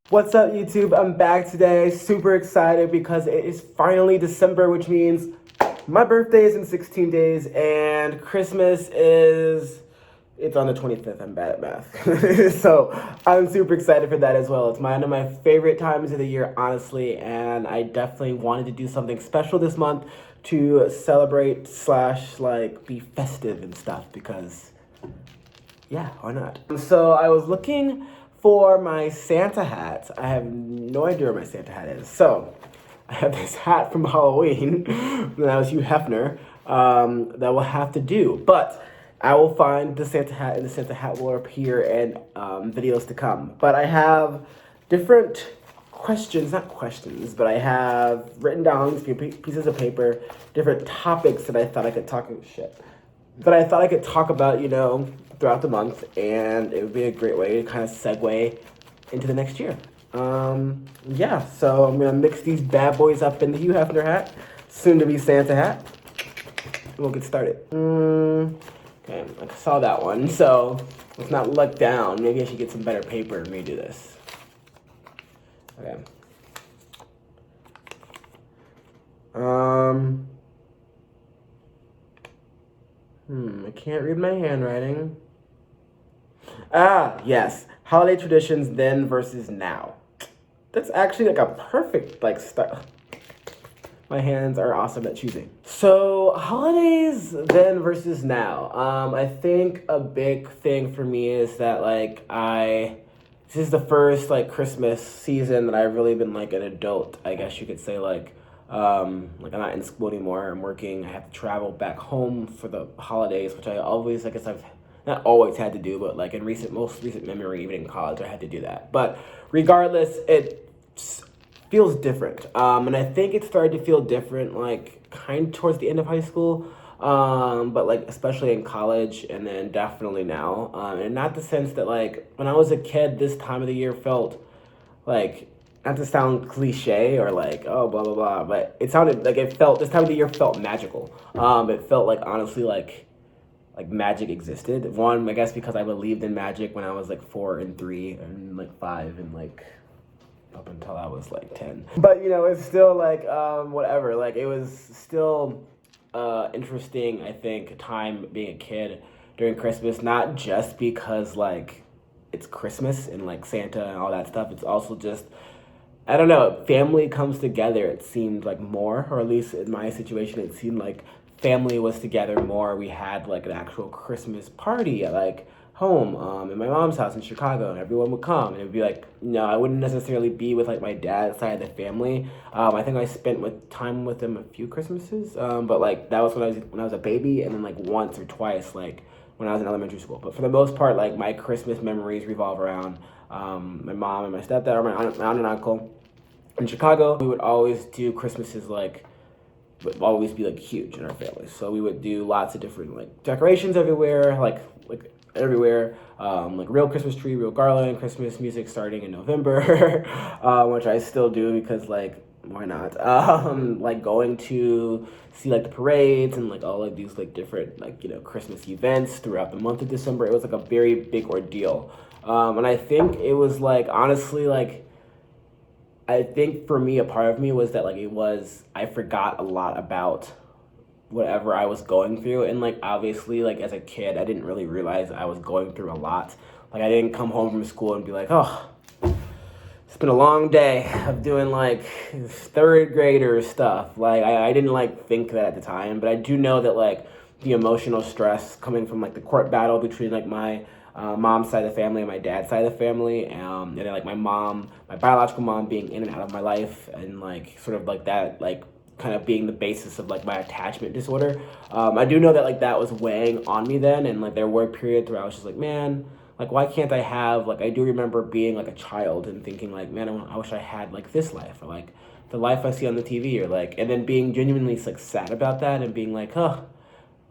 What's up, YouTube? I'm back today. Super excited because it is finally December, which means my birthday is in 16 days and Christmas is... It's on the 25th. I'm bad at math. So I'm super excited for that as well. It's one of my favorite times of the year, honestly, and I definitely wanted to do something special this month to celebrate / like be festive and stuff because, yeah, why not? So I was looking for my Santa hat. I have no idea where my Santa hat is. So I have this hat from Halloween when I was Hugh Hefner that will have to do. But I will find the Santa hat, and the Santa hat will appear in videos to come. But I have different questions, not questions, but I have written down pieces of paper, different topics that I thought I could talk about, throughout the month, and it would be a great way to kind of segue into the next year. Yeah, so I'm gonna mix these bad boys up in the Hugh Hefner hat, soon to be Santa hat. We'll get started. Okay, I saw that one, so let's not look down. Maybe I should get some better paper and redo this. Okay. I can't read my handwriting. Ah, yes. Holiday traditions then versus now. That's actually like a perfect style. My hands are awesome at choosing. So holidays then versus now. I think a big thing for me is that this is the first Christmas season that I've really been an adult. I guess you could say I'm not in school anymore. I'm working. I have to travel back home for the holidays, which I've not always had to do, but in most recent memory, even in college, I had to do that. But regardless, it feels different. And I think it started to feel different kind of towards the end of high school, but especially in college, and then definitely now. And not the sense that when I was a kid, this time of the year felt not to sound cliche or oh blah blah blah, but it sounded this time of the year felt magical. It felt honestly magic existed. One, I guess because I believed in magic when I was 4 and 3 and 5 and up until I was 10. But it's still whatever. It was still interesting, I think, time being a kid during Christmas, not just because it's Christmas and Santa and all that stuff. It's also just, I don't know, family comes together, it seemed more, or at least in my situation, it seemed family was together more. We had an actual Christmas party at home in my mom's house in Chicago, and everyone would come, and it would be I wouldn't necessarily be with my dad's side of the family. I think I spent time with them a few Christmases, but that was when I was a baby, and then once or twice when I was in elementary school. But for the most part, my Christmas memories revolve around my mom and my stepdad, or my aunt and uncle in Chicago. We would always do Christmases would always be huge in our family. So we would do lots of different decorations everywhere, everywhere, real Christmas tree, real garland, Christmas music starting in November, which I still do because why not? Going to see the parades and all of these different Christmas events throughout the month of December. It was a very big ordeal, and I think it was honestly I think for me, a part of me was that I forgot a lot about whatever I was going through, and obviously as a kid, I didn't really realize I was going through a lot. I didn't come home from school and be oh, it's been a long day of doing third grader stuff. I didn't think that at the time, but I do know that the emotional stress coming from the court battle between my mom's side of the family and my dad's side of the family, and then my biological mom being in and out of my life, and sort of that kind of being the basis of my attachment disorder. I do know that that was weighing on me then, and there were periods where I was just man, why can't I have I do remember being a child and thinking man, I wish I had this life, or the life I see on the TV, or and then being genuinely sad about that and being huh.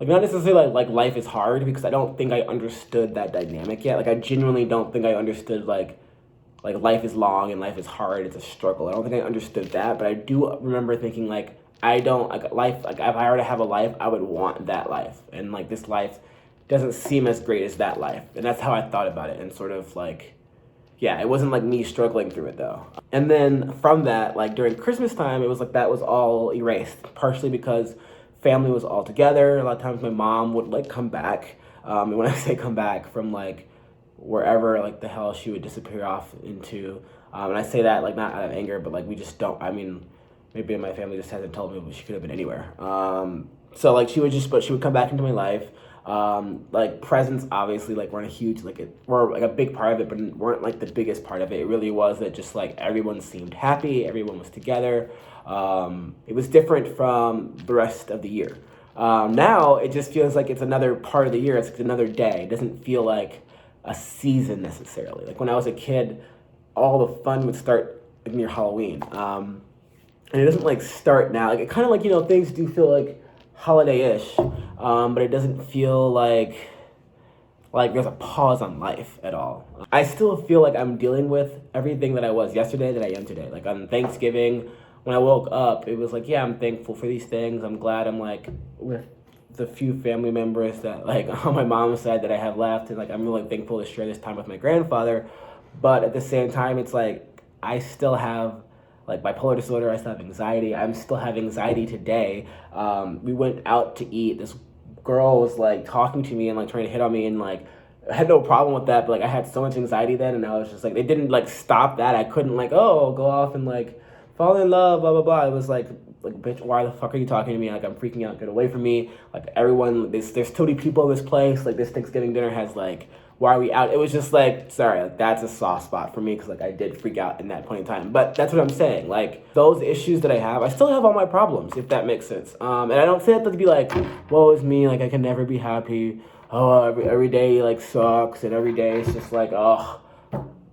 Not necessarily life is hard, because I don't think I understood that dynamic yet. I genuinely don't think I understood life is long and life is hard, it's a struggle. I don't think I understood that, but I do remember thinking I don't life, if I were to have a life, I would want that life, and this life doesn't seem as great as that life. And that's how I thought about it, and sort of yeah, it wasn't like me struggling through it though. And then from that, like during Christmas time, it was like that was all erased, partially because family was all together. A lot of times my mom would like come back. And when I say come back from like wherever like the hell she would disappear off into. And I say that like not out of anger, but like we just don't, I mean, maybe my family just hasn't told me, but she could have been anywhere. So like but she would come back into my life. Like presents obviously like weren't a huge were like a big part of it, but weren't like the biggest part of it. It really was that just like everyone seemed happy, everyone was together. It was different from the rest of the year. Now it just feels like it's another part of the year. It's another day. It doesn't feel like a season necessarily. Like when I was a kid, all the fun would start near Halloween. And it doesn't like start now. Like it kind of like, you know, things do feel like holiday-ish, but it doesn't feel like there's a pause on life at all. I still feel like I'm dealing with everything that I was yesterday that I am today. Like on Thanksgiving, when I woke up, it was like, yeah, I'm thankful for these things. I'm glad I'm like with the few family members that like on my mom's side that I have left, and like I'm really thankful to share this time with my grandfather. But at the same time, it's like I still have like bipolar disorder. I still have anxiety. I'm still having anxiety today. We went out to eat. This girl was like talking to me and like trying to hit on me, and like I had no problem with that, but like I had so much anxiety then, and I was just like, it didn't like stop that. I couldn't like, oh, go off and like fall in love, blah blah blah. It was like bitch, why the fuck are you talking to me? Like I'm freaking out. Get away from me. Like everyone, there's too many people in this place. Like this Thanksgiving dinner has like, why are we out? It was just like, sorry, like, that's a soft spot for me because like I did freak out in that point in time. But that's what I'm saying. Like those issues that I have, I still have all my problems, if that makes sense. And I don't say that to be like, woe is me, like I can never be happy. Oh, every day like sucks, and every day it's just like, oh.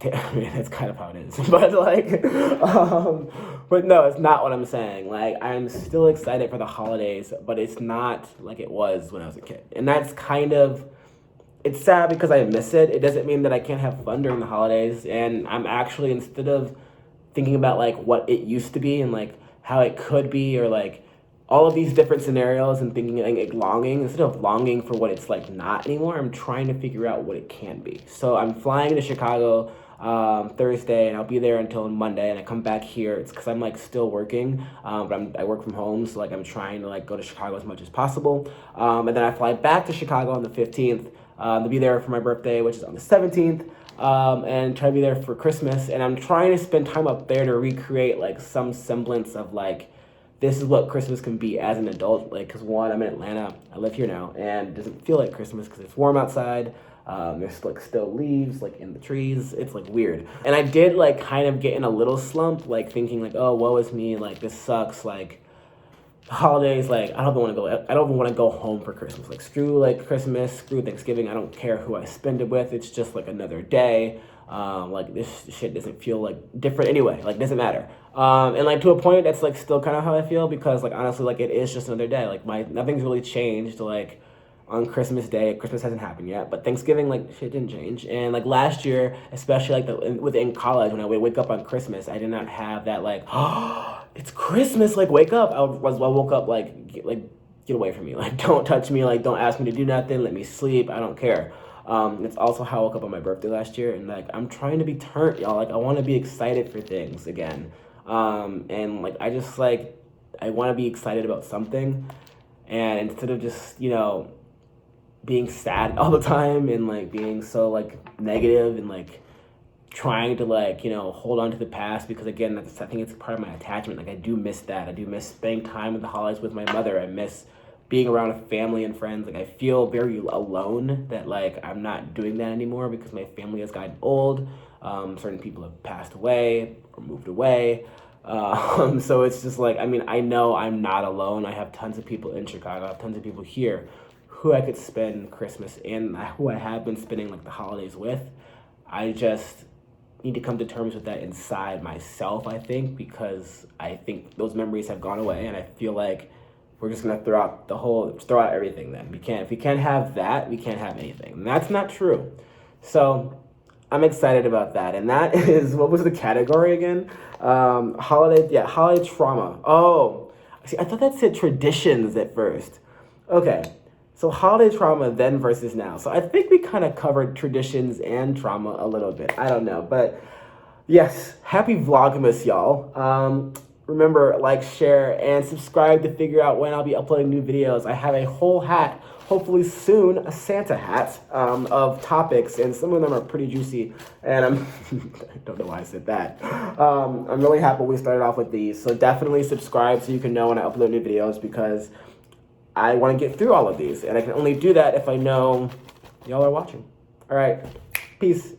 I mean, that's kind of how it is. But like, but no, it's not what I'm saying. Like I'm still excited for the holidays, but it's not like it was when I was a kid. And that's kind of, it's sad because I miss it. It doesn't mean that I can't have fun during the holidays. And I'm actually, instead of thinking about like what it used to be and like how it could be, or like all of these different scenarios, and thinking like longing, instead of longing for what it's like not anymore, I'm trying to figure out what it can be. So I'm flying to Chicago Thursday, and I'll be there until Monday, and I come back here. It's because I'm like still working, but I work from home, so like I'm trying to like go to Chicago as much as possible, and then I fly back to Chicago on the 15th to be there for my birthday, which is on the 17th, and try to be there for Christmas. And I'm trying to spend time up there to recreate like some semblance of like, this is what Christmas can be as an adult. Like, because one, I'm in Atlanta, I live here now, and it doesn't feel like Christmas because it's warm outside. There's like still leaves like in the trees. It's like weird. And I did like kind of get in a little slump, like thinking like, oh, woe is me, like this sucks, like holidays, like I don't even want to go home for Christmas. Like screw like Christmas, screw Thanksgiving. I don't care who I spend it with. It's just like another day. Like this shit doesn't feel like different anyway. Like doesn't matter. And like to a point, that's like still kind of how I feel, because like honestly, like it is just another day. Like nothing's really changed. Like on Christmas Day, Christmas hasn't happened yet, but Thanksgiving, like shit didn't change. And like last year, especially like within college, when I would wake up on Christmas, I did not have that like, oh, it's Christmas, like wake up. I woke up like get away from me, like don't touch me, like don't ask me to do nothing, let me sleep, I don't care. It's also how I woke up on my birthday last year, and like I'm trying to be turned, y'all. Like I want to be excited for things again, and like I just like I want to be excited about something, and instead of just being sad all the time and like being so like negative and like trying to like hold on to the past, because again, I think it's part of my attachment. Like I do miss that. I do miss spending time at the holidays with my mother. I miss being around a family and friends. Like I feel very alone that like I'm not doing that anymore because my family has gotten old. Certain people have passed away or moved away. So it's just like, I mean, I know I'm not alone. I have tons of people in Chicago. I have tons of people here who I could spend Christmas and who I have been spending like the holidays with. I just need to come to terms with that inside myself, I think, because I think those memories have gone away, and I feel like we're just gonna throw out everything then. If we can't have that, we can't have anything. And that's not true. So I'm excited about that. And that is, what was the category again? Holiday trauma. Oh, see, I thought that said traditions at first. Okay. So holiday trauma then versus now. So I think we kind of covered traditions and trauma a little bit. I don't know, but yes, happy Vlogmas, y'all. Remember, like, share, and subscribe to figure out when I'll be uploading new videos. I have a whole hat, hopefully soon, a Santa hat, of topics, and some of them are pretty juicy, and I don't know why I said that. I'm really happy we started off with these, so definitely subscribe so you can know when I upload new videos, because I want to get through all of these, and I can only do that if I know y'all are watching. All right, peace.